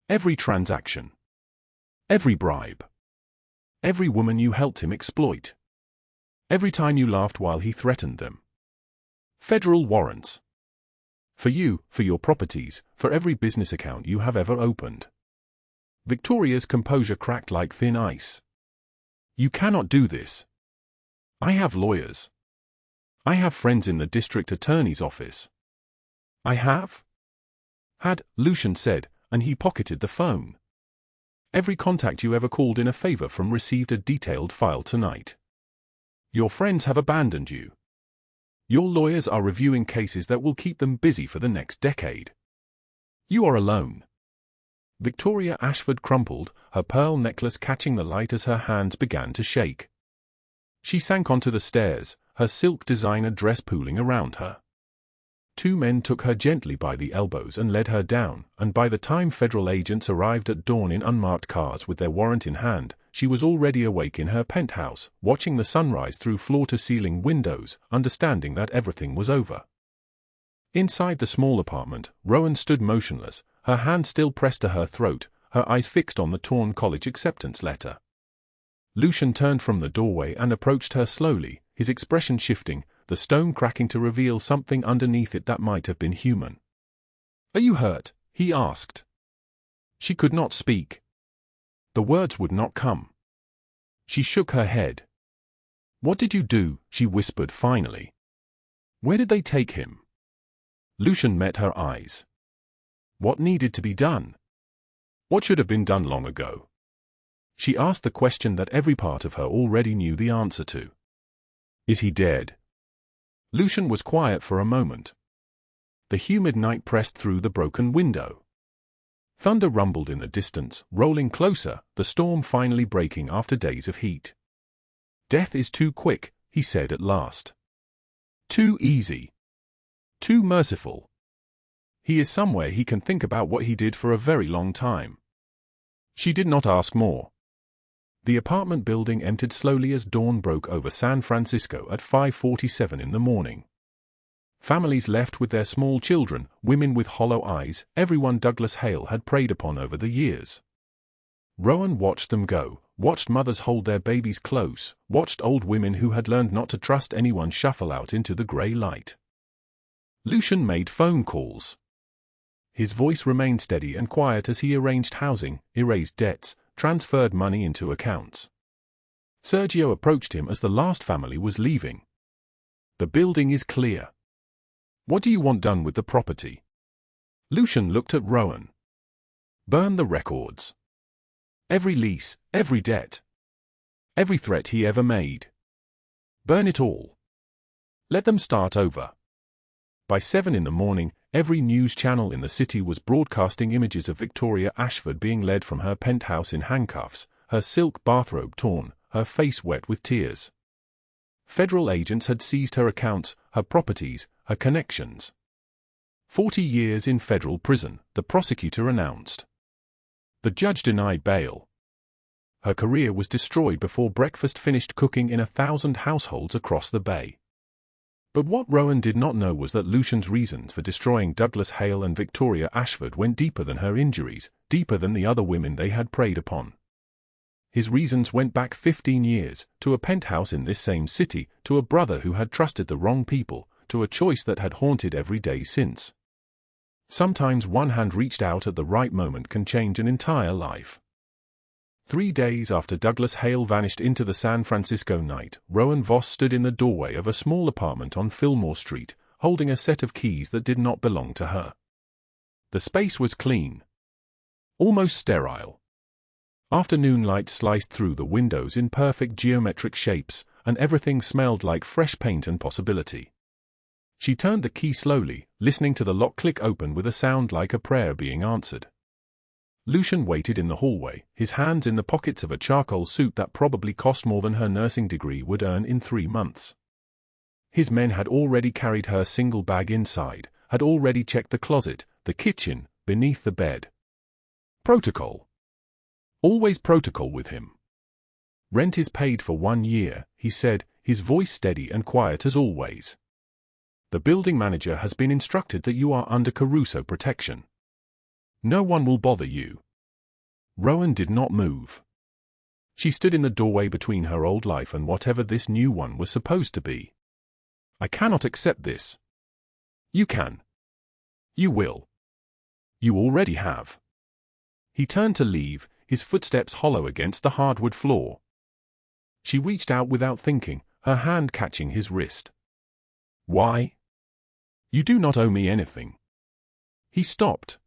"Every transaction. Every bribe. Every woman you helped him exploit. Every time you laughed while he threatened them. Federal warrants. For you, for your properties, for every business account you have ever opened." Victoria's composure cracked like thin ice. "You cannot do this. I have lawyers. I have friends in the district attorney's office. I have? Had, Lucian said, and he pocketed the phone. Every contact you ever called in a favor from received a detailed file tonight. Your friends have abandoned you. Your lawyers are reviewing cases that will keep them busy for the next decade. You are alone. Victoria Ashford crumpled, her pearl necklace catching the light as her hands began to shake. She sank onto the stairs, her silk designer dress pooling around her. Two men took her gently by the elbows and led her down, and by the time federal agents arrived at dawn in unmarked cars with their warrant in hand, she was already awake in her penthouse, watching the sunrise through floor-to-ceiling windows, understanding that everything was over. Inside the small apartment, Rowan stood motionless, her hand still pressed to her throat, her eyes fixed on the torn college acceptance letter. Lucian turned from the doorway and approached her slowly, his expression shifting, the stone cracking to reveal something underneath it that might have been human. "Are you hurt?" he asked. She could not speak. The words would not come. She shook her head. "What did you do?" she whispered finally. "Where did they take him?" Lucian met her eyes. What needed to be done? What should have been done long ago? She asked the question that every part of her already knew the answer to. Is he dead? Lucian was quiet for a moment. The humid night pressed through the broken window. Thunder rumbled in the distance, rolling closer, the storm finally breaking after days of heat. "Death is too quick," he said at last. "Too easy. Too merciful. He is somewhere he can think about what he did for a very long time." She did not ask more. The apartment building emptied slowly as dawn broke over San Francisco at 5:47 in the morning. Families left with their small children, women with hollow eyes, everyone Douglas Hale had preyed upon over the years. Rowan watched them go, watched mothers hold their babies close, watched old women who had learned not to trust anyone shuffle out into the grey light. Lucian made phone calls. His voice remained steady and quiet as he arranged housing, erased debts, transferred money into accounts. Sergio approached him as the last family was leaving. "The building is clear. What do you want done with the property?" Lucian looked at Rowan. "Burn the records. Every lease, every debt. Every threat he ever made. Burn it all. Let them start over." By 7 in the morning, every news channel in the city was broadcasting images of Victoria Ashford being led from her penthouse in handcuffs, her silk bathrobe torn, her face wet with tears. Federal agents had seized her accounts, her properties, her connections. 40 years in federal prison, the prosecutor announced. The judge denied bail. Her career was destroyed before breakfast finished cooking in 1,000 households across the bay. But what Rowan did not know was that Lucian's reasons for destroying Douglas Hale and Victoria Ashford went deeper than her injuries, deeper than the other women they had preyed upon. His reasons went back 15 years, to a penthouse in this same city, to a brother who had trusted the wrong people, to a choice that had haunted every day since. Sometimes one hand reached out at the right moment can change an entire life. 3 days after Douglas Hale vanished into the San Francisco night, Elena Voss stood in the doorway of a small apartment on Fillmore Street, holding a set of keys that did not belong to her. The space was clean. Almost sterile. Afternoon light sliced through the windows in perfect geometric shapes, and everything smelled like fresh paint and possibility. She turned the key slowly, listening to the lock click open with a sound like a prayer being answered. Lucian waited in the hallway, his hands in the pockets of a charcoal suit that probably cost more than her nursing degree would earn in 3 months. His men had already carried her single bag inside, had already checked the closet, the kitchen, beneath the bed. Protocol. Always protocol with him. "Rent is paid for 1 year," he said, his voice steady and quiet as always. "The building manager has been instructed that you are under Caruso protection. No one will bother you." Rowan did not move. She stood in the doorway between her old life and whatever this new one was supposed to be. "I cannot accept this." "You can. You will. You already have." He turned to leave, his footsteps hollow against the hardwood floor. She reached out without thinking, her hand catching his wrist. Why? You do not owe me anything. He stopped.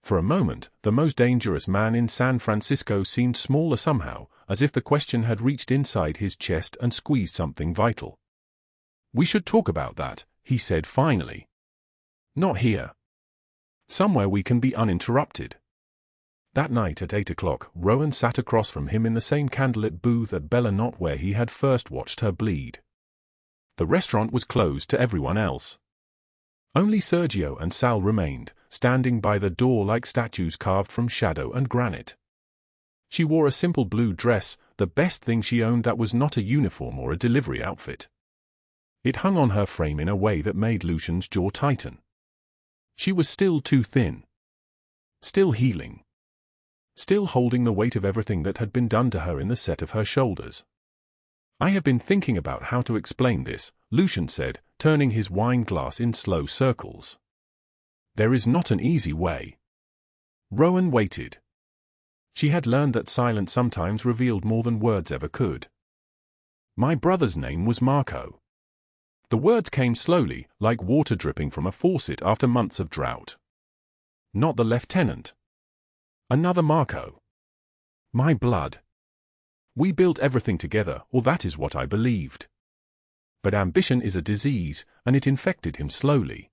For a moment, the most dangerous man in San Francisco seemed smaller somehow, as if the question had reached inside his chest and squeezed something vital. We should talk about that, he said finally. Not here. Somewhere we can be uninterrupted. That night at 8 o'clock, Rowan sat across from him in the same candlelit booth at Bella Knot where he had first watched her bleed. The restaurant was closed to everyone else. Only Sergio and Sal remained, standing by the door like statues carved from shadow and granite. She wore a simple blue dress, the best thing she owned that was not a uniform or a delivery outfit. It hung on her frame in a way that made Lucian's jaw tighten. She was still too thin. Still healing. Still holding the weight of everything that had been done to her in the set of her shoulders. I have been thinking about how to explain this, Lucian said, turning his wine glass in slow circles. There is not an easy way. Rowan waited. She had learned that silence sometimes revealed more than words ever could. My brother's name was Marco. The words came slowly, like water dripping from a faucet after months of drought. Not the lieutenant. Another Marco. My blood. We built everything together, or that is what I believed. But ambition is a disease, and it infected him slowly.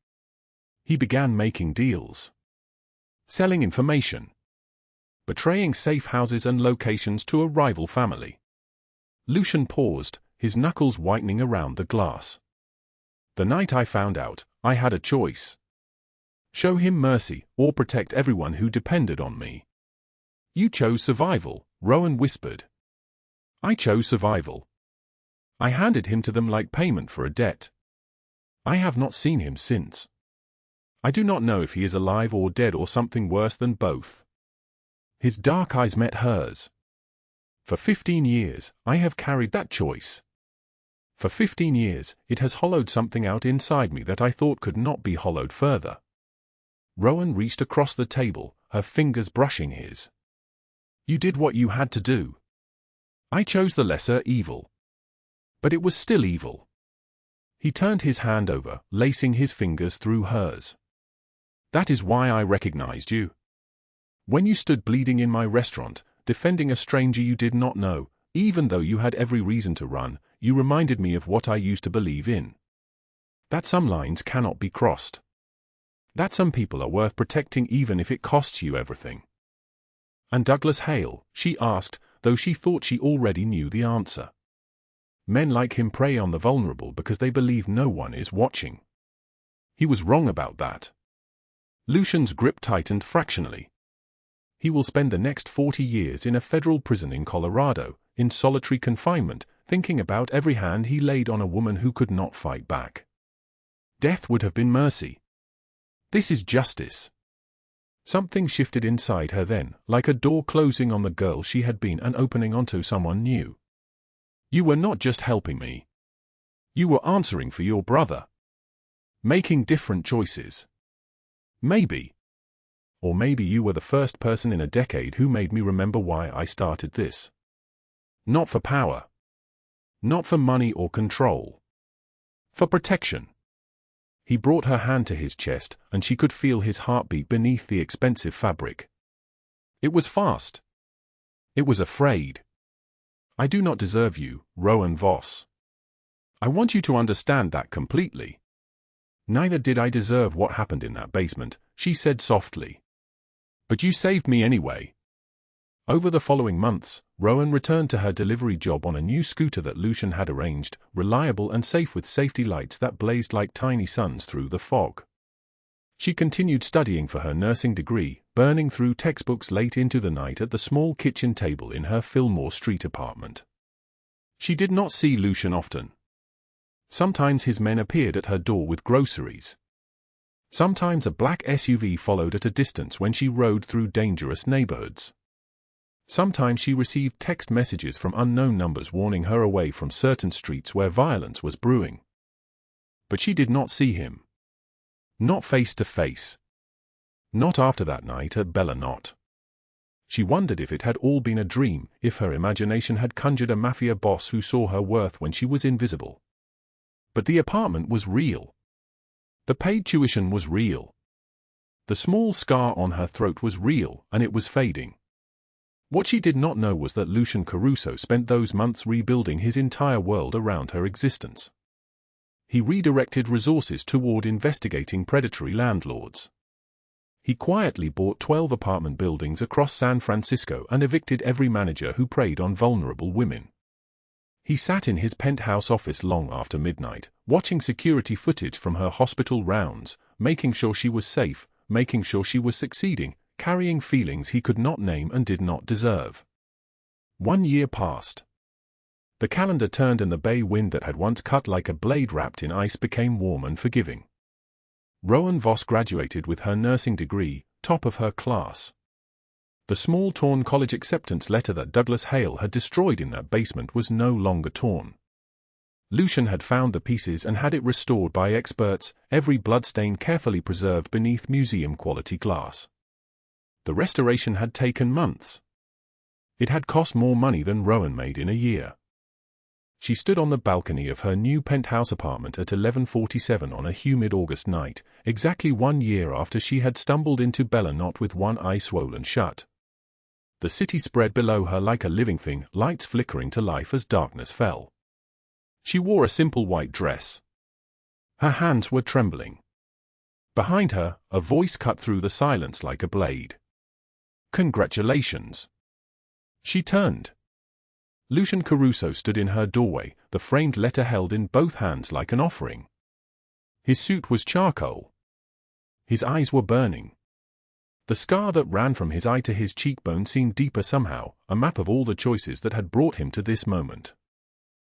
He began making deals. Selling information. Betraying safe houses and locations to a rival family. Lucian paused, his knuckles whitening around the glass. The night I found out, I had a choice. Show him mercy, or protect everyone who depended on me. You chose survival, Rowan whispered. I chose survival. I handed him to them like payment for a debt. I have not seen him since. I do not know if he is alive or dead or something worse than both. His dark eyes met hers. For 15 years, I have carried that choice. For 15 years, it has hollowed something out inside me that I thought could not be hollowed further. Rowan reached across the table, her fingers brushing his. You did what you had to do. I chose the lesser evil. But it was still evil. He turned his hand over, lacing his fingers through hers. That is why I recognized you. When you stood bleeding in my restaurant, defending a stranger you did not know, even though you had every reason to run, you reminded me of what I used to believe in. That some lines cannot be crossed. That some people are worth protecting even if it costs you everything. And Douglas Hale, she asked, though she thought she already knew the answer. Men like him prey on the vulnerable because they believe no one is watching. He was wrong about that. Lucian's grip tightened fractionally. He will spend the next 40 years in a federal prison in Colorado, in solitary confinement, thinking about every hand he laid on a woman who could not fight back. Death would have been mercy. This is justice. Something shifted inside her then, like a door closing on the girl she had been and opening onto someone new. You were not just helping me. You were answering for your brother. Making different choices. Maybe. Or maybe you were the first person in a decade who made me remember why I started this. Not for power. Not for money or control. For protection. He brought her hand to his chest, and she could feel his heartbeat beneath the expensive fabric. It was fast. It was afraid. I do not deserve you, Rowan Voss. I want you to understand that completely. Neither did I deserve what happened in that basement, she said softly. But you saved me anyway. Over the following months, Rowan returned to her delivery job on a new scooter that Lucian had arranged, reliable and safe with safety lights that blazed like tiny suns through the fog. She continued studying for her nursing degree, burning through textbooks late into the night at the small kitchen table in her Fillmore Street apartment. She did not see Lucian often. Sometimes his men appeared at her door with groceries. Sometimes a black SUV followed at a distance when she rode through dangerous neighborhoods. Sometimes she received text messages from unknown numbers warning her away from certain streets where violence was brewing. But she did not see him. Not face to face. Not after that night at Bella Knot. She wondered if it had all been a dream, if her imagination had conjured a Mafia boss who saw her worth when she was invisible. But the apartment was real. The paid tuition was real. The small scar on her throat was real, and it was fading. What she did not know was that Lucian Caruso spent those months rebuilding his entire world around her existence. He redirected resources toward investigating predatory landlords. He quietly bought 12 apartment buildings across San Francisco and evicted every manager who preyed on vulnerable women. He sat in his penthouse office long after midnight, watching security footage from her hospital rounds, making sure she was safe, making sure she was succeeding, carrying feelings he could not name and did not deserve. 1 year passed. The calendar turned and the bay wind that had once cut like a blade wrapped in ice became warm and forgiving. Elena Voss graduated with her nursing degree, top of her class. The small torn college acceptance letter that Douglas Hale had destroyed in that basement was no longer torn. Lucian had found the pieces and had it restored by experts, every bloodstain carefully preserved beneath museum-quality glass. The restoration had taken months. It had cost more money than Rowan made in a year. She stood on the balcony of her new penthouse apartment at 11:47 on a humid August night, exactly 1 year after she had stumbled into Bella Not with one eye swollen shut. The city spread below her like a living thing, lights flickering to life as darkness fell. She wore a simple white dress. Her hands were trembling. Behind her, a voice cut through the silence like a blade. "Congratulations." She turned. Lucian Caruso stood in her doorway, the framed letter held in both hands like an offering. His suit was charcoal. His eyes were burning. The scar that ran from his eye to his cheekbone seemed deeper somehow, a map of all the choices that had brought him to this moment.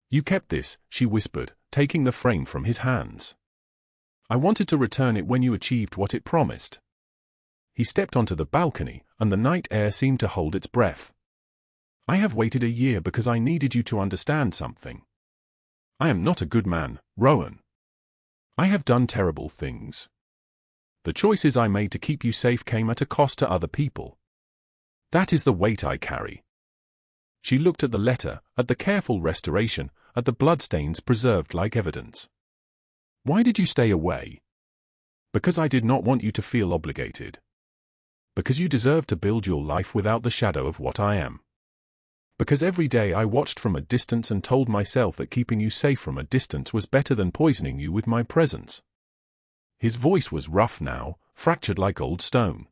"You kept this," she whispered, taking the frame from his hands. "I wanted to return it when you achieved what it promised." He stepped onto the balcony, and the night air seemed to hold its breath. "I have waited a year because I needed you to understand something. I am not a good man, Rowan. I have done terrible things. The choices I made to keep you safe came at a cost to other people. That is the weight I carry." She looked at the letter, at the careful restoration, at the bloodstains preserved like evidence. "Why did you stay away?" "Because I did not want you to feel obligated. Because you deserve to build your life without the shadow of what I am. Because every day I watched from a distance and told myself that keeping you safe from a distance was better than poisoning you with my presence." His voice was rough now, fractured like old stone.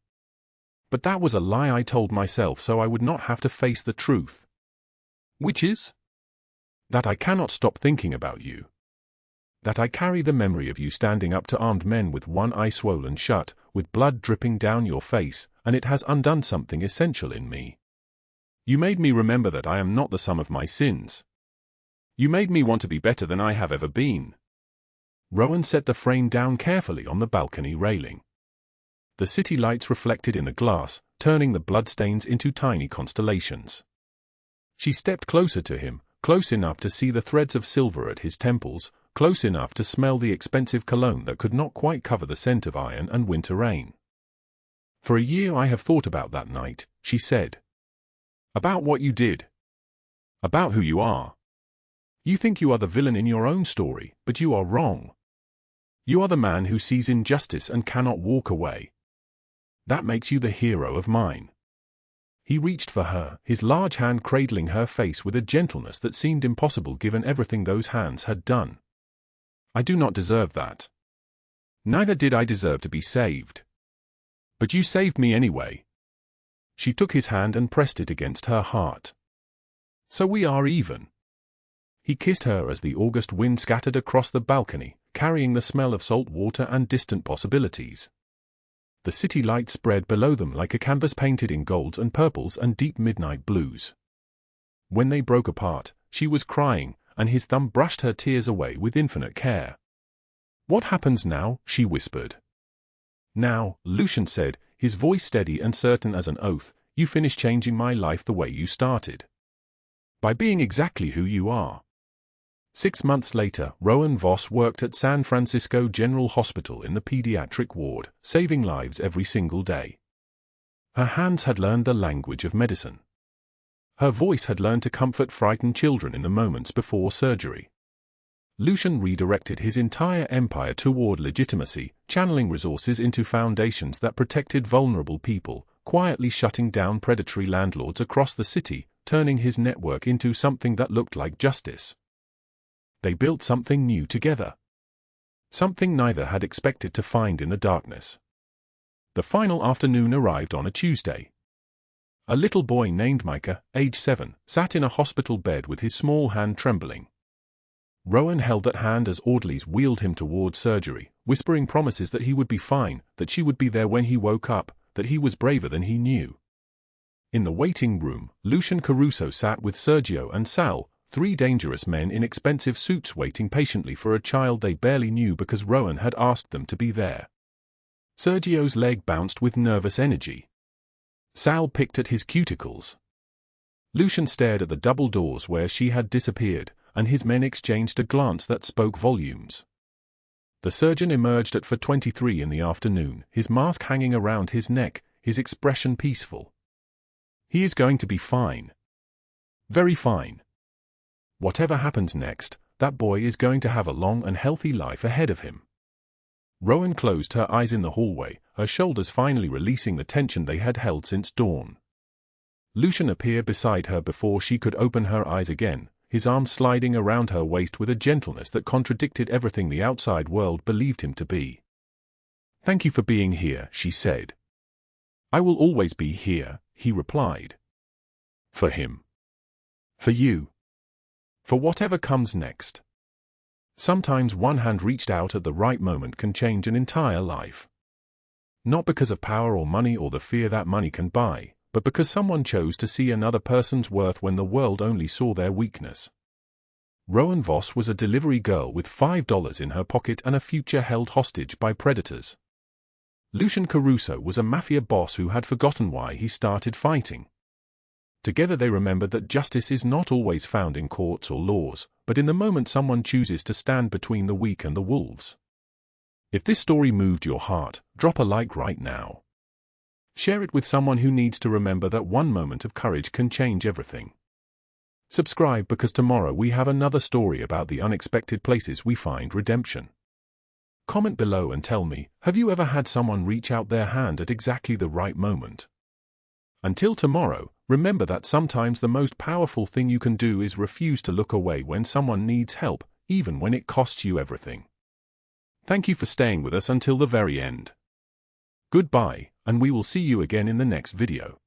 "But that was a lie I told myself so I would not have to face the truth." "Which is?" "That I cannot stop thinking about you. That I carry the memory of you standing up to armed men with one eye swollen shut, with blood dripping down your face, and it has undone something essential in me. You made me remember that I am not the sum of my sins. You made me want to be better than I have ever been." Rowan set the frame down carefully on the balcony railing. The city lights reflected in the glass, turning the bloodstains into tiny constellations. She stepped closer to him, close enough to see the threads of silver at his temples, close enough to smell the expensive cologne that could not quite cover the scent of iron and winter rain. "For a year I have thought about that night," she said. "About what you did. About who you are. You think you are the villain in your own story, but you are wrong. You are the man who sees injustice and cannot walk away. That makes you the hero of mine." He reached for her, his large hand cradling her face with a gentleness that seemed impossible given everything those hands had done. "I do not deserve that. Neither did I deserve to be saved. But you saved me anyway." She took his hand and pressed it against her heart. "So we are even." He kissed her as the August wind scattered across the balcony, carrying the smell of salt water and distant possibilities. The city lights spread below them like a canvas painted in golds and purples and deep midnight blues. When they broke apart, she was crying, and his thumb brushed her tears away with infinite care. "What happens now?" she whispered. "Now," Lucian said, his voice steady and certain as an oath, "you finish changing my life the way you started. By being exactly who you are." 6 months later, Elena Voss worked at San Francisco General Hospital in the pediatric ward, saving lives every single day. Her hands had learned the language of medicine. Her voice had learned to comfort frightened children in the moments before surgery. Lucian redirected his entire empire toward legitimacy, channeling resources into foundations that protected vulnerable people, quietly shutting down predatory landlords across the city, turning his network into something that looked like justice. They built something new together. Something neither had expected to find in the darkness. The final afternoon arrived on a Tuesday. A little boy named Micah, age 7, sat in a hospital bed with his small hand trembling. Rowan held that hand as orderlies wheeled him toward surgery, whispering promises that he would be fine, that she would be there when he woke up, that he was braver than he knew. In the waiting room, Lucian Caruso sat with Sergio and Sal, 3 dangerous men in expensive suits waiting patiently for a child they barely knew because Rowan had asked them to be there. Sergio's leg bounced with nervous energy. Sal picked at his cuticles. Lucian stared at the double doors where she had disappeared, and his men exchanged a glance that spoke volumes. The surgeon emerged at 4:23 in the afternoon, his mask hanging around his neck, his expression peaceful. He is going to be fine. Very fine. Whatever happens next, that boy is going to have a long and healthy life ahead of him. Rowan closed her eyes in the hallway, her shoulders finally releasing the tension they had held since dawn. Lucian appeared beside her before she could open her eyes again, his arm sliding around her waist with a gentleness that contradicted everything the outside world believed him to be. "Thank you for being here," she said. "I will always be here," he replied. "For him. For you. For whatever comes next." Sometimes one hand reached out at the right moment can change an entire life. Not because of power or money or the fear that money can buy, but because someone chose to see another person's worth when the world only saw their weakness. Rowan Voss was a delivery girl with $5 in her pocket and a future held hostage by predators. Lucian Caruso was a Mafia boss who had forgotten why he started fighting. Together they remembered that justice is not always found in courts or laws, but in the moment someone chooses to stand between the weak and the wolves. If this story moved your heart, drop a like right now. Share it with someone who needs to remember that one moment of courage can change everything. Subscribe because tomorrow we have another story about the unexpected places we find redemption. Comment below and tell me, have you ever had someone reach out their hand at exactly the right moment? Until tomorrow, remember that sometimes the most powerful thing you can do is refuse to look away when someone needs help, even when it costs you everything. Thank you for staying with us until the very end. Goodbye, and we will see you again in the next video.